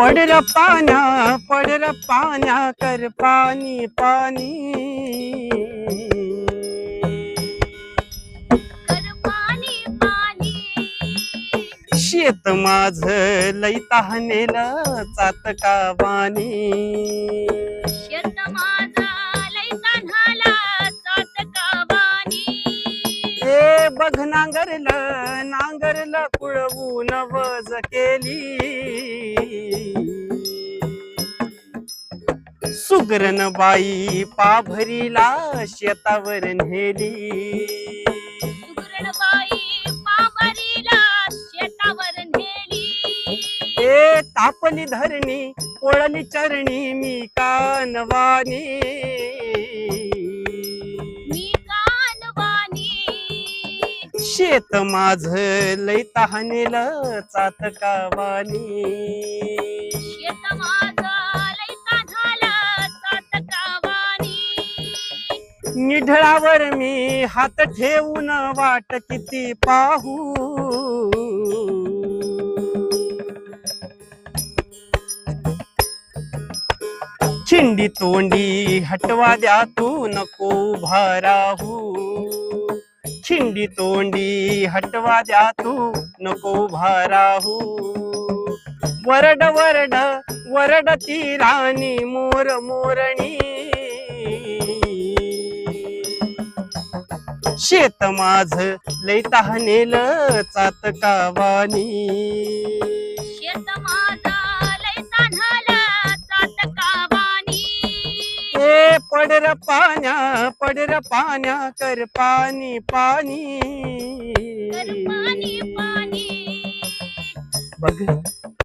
पड र पाण्या कर पाणी पाणी कर पाणी पाणी शेत माझ लई तहानेल चातका वाणी शेत माझा लई तान्हाला चातकावानी ए बघ नांगरलं कुळवून वज केली सुगरण बाई पाभरीला शेतावर नेली सुगरणबाई पांभरीला शेतावर नेली ए तापली धरणी पोळली चरणी मी कानवानी मी कानवानी शेत माझ लई तहानेल चातकावानी शेत माझा लई तान्हाला चातकावानी निढळावर मी हात ठेवून वाट किती पाहू खिंडी तोंडी हटवा द्या तू नको उभा राहू खिंडी तोंडी हटवा द्या तू नको उभा राहू वरड वरड वरडती राणी मोर मोरणी शेत माझ लई तहानेल चातकावानी शेत माझा लई तान्हाला चातकावानी ए पड र पाण्या कर पाणी पाणी कर पाणी पाणी बघ